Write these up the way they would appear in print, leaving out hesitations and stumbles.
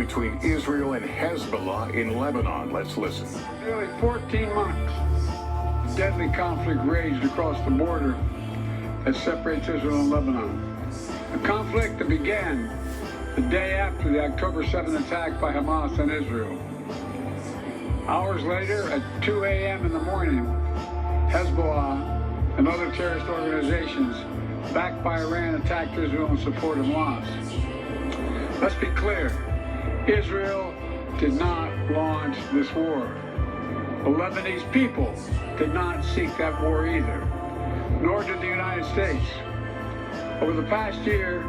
between Israel and Hezbollah in Lebanon. Let's listen. Nearly 14 months, deadly conflict raged across the border that separates Israel and Lebanon. A conflict that began the day after the October 7th attack by Hamas on Israel. Hours later, at 2 a.m. in the morning, Hezbollah and other terrorist organizations backed by Iran attacked Israel in support of Hamas. Let's be clear, Israel did not launch this war. The Lebanese people did not seek that war either, nor did the United States. Over the past year,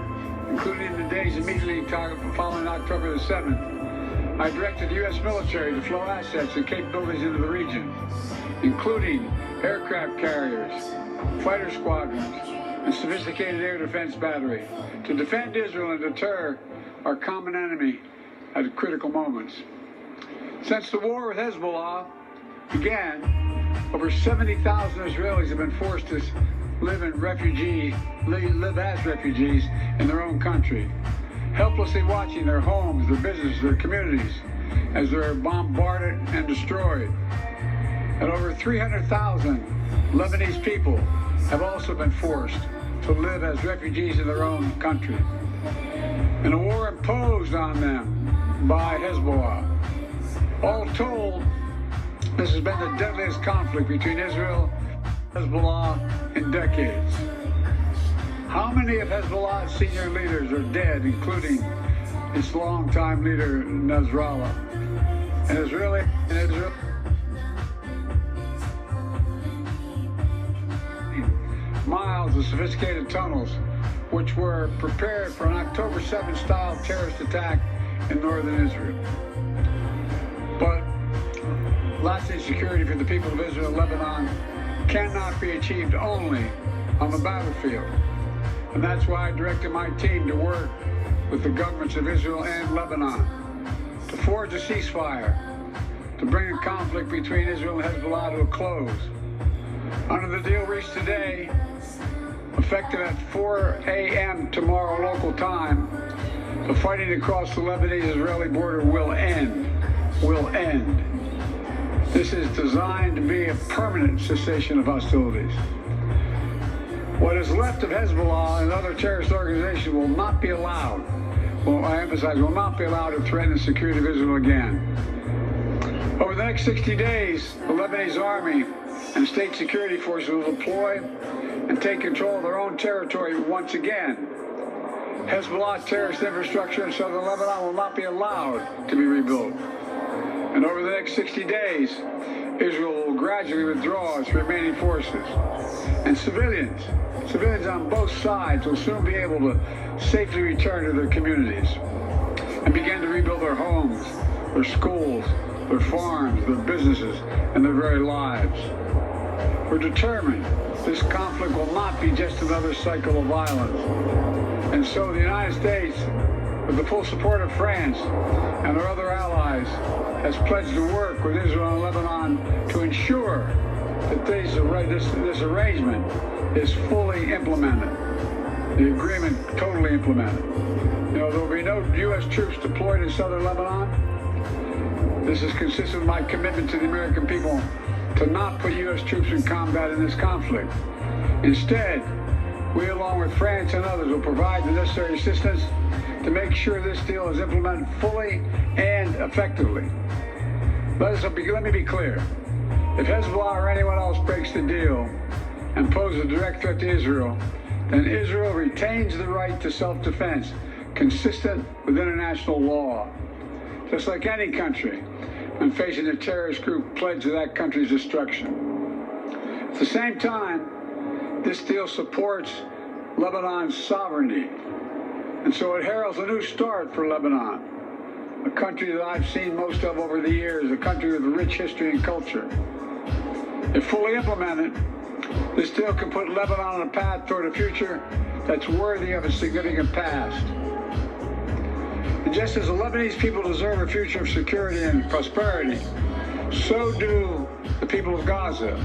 including the days immediately following October the 7th, I directed the U.S. military to flow assets and capabilities into the region, including aircraft carriers, fighter squadrons, and sophisticated air defense battery to defend Israel and deter our common enemy at critical moments. Since the war with Hezbollah began, over 70,000 Israelis have been forced to live as refugees in their own country, helplessly watching their homes, their businesses, their communities as they're bombarded and destroyed. And over 300,000 Lebanese people have also been forced to live as refugees in their own country. In a war imposed on them by Hezbollah. All told, this has been the deadliest conflict between Israel and Hezbollah in decades. How many of Hezbollah's senior leaders are dead, including its longtime leader, Nasrallah? And Israel miles of sophisticated tunnels which were prepared for an October 7th style terrorist attack in northern Israel. But lasting security for the people of Israel and Lebanon cannot be achieved only on the battlefield. And that's why I directed my team to work with the governments of Israel and Lebanon to forge a ceasefire, to bring a conflict between Israel and Hezbollah to a close. Under the deal reached today, effective at 4 a.m. tomorrow local time, the fighting across the Lebanese-Israeli border will end. This is designed to be a permanent cessation of hostilities. What is left of Hezbollah and other terrorist organizations will not be allowed, I emphasize, will not be allowed to threaten the security of Israel again. Over the next 60 days, the Lebanese army and state security forces will deploy and take control of their own territory once again. Hezbollah terrorist infrastructure in southern Lebanon will not be allowed to be rebuilt. And over the next 60 days, Israel will gradually withdraw its remaining forces. And civilians on both sides will soon be able to safely return to their communities and begin to rebuild their homes, their schools, their farms, their businesses, and their very lives. We're determined this conflict will not be just another cycle of violence. And so the United States, with the full support of France and our other allies, has pledged to work with Israel and Lebanon to ensure that this arrangement is fully implemented, the agreement totally implemented. There will be no U.S. troops deployed in southern Lebanon. This is consistent with my commitment to the American people to not put U.S. troops in combat in this conflict. Instead, we, along with France and others, will provide the necessary assistance to make sure this deal is implemented fully and effectively. Let me be clear. If Hezbollah or anyone else breaks the deal and poses a direct threat to Israel, then Israel retains the right to self-defense consistent with international law, just like any country when facing a terrorist group pledged to that country's destruction. At the same time, this deal supports Lebanon's sovereignty, and so it heralds a new start for Lebanon, a country that I've seen most of over the years, a country with a rich history and culture. If fully implemented, this deal can put Lebanon on a path toward a future that's worthy of a significant past. And just as the Lebanese people deserve a future of security and prosperity, so do the people of Gaza.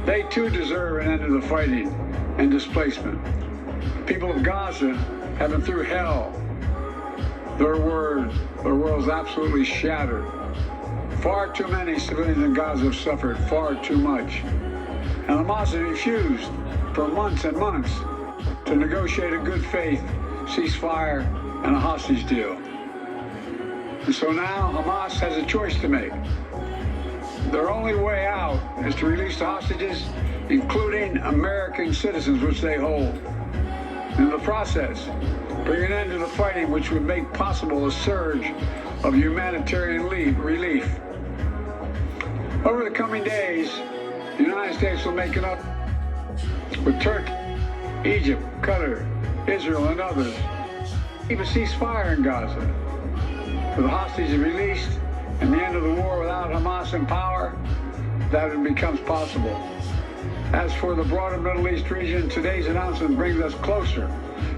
They too deserve an end to the fighting and displacement. The people of Gaza have been through hell. Their world's absolutely shattered. Far too many civilians in Gaza have suffered far too much. And Hamas has refused for months and months to negotiate a good faith ceasefire and a hostage deal. And so now Hamas has a choice to make. Their only way out is to release the hostages, including American citizens, which they hold. In the process, bring an end to the fighting, which would make possible a surge of humanitarian relief. Over the coming days, the United States will make it up with Turkey, Egypt, Qatar, Israel, and others. Keep a ceasefire in Gaza. For the hostages released and the end of the war without Hamas in power, that it becomes possible. As for the broader Middle East region, today's announcement brings us closer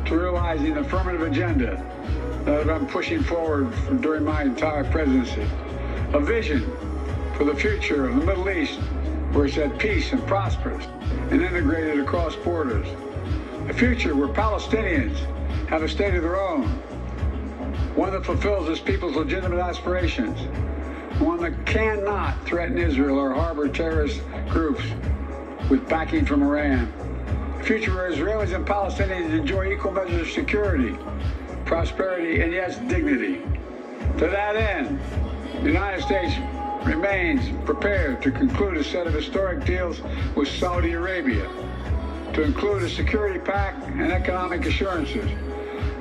to realizing the affirmative agenda that I've been pushing forward during my entire presidency. A vision for the future of the Middle East where it's at peace and prosperous and integrated across borders. A future where Palestinians have a state of their own, one that fulfills its people's legitimate aspirations, one that cannot threaten Israel or harbor terrorist groups with backing from Iran. A future where Israelis and Palestinians enjoy equal measures of security, prosperity, and yes, dignity. To that end, the United States remains prepared to conclude a set of historic deals with Saudi Arabia, to include a security pact and economic assurances,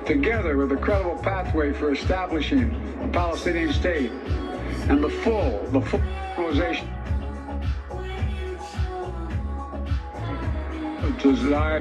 together with a credible pathway for establishing a Palestinian state and the full realization of desire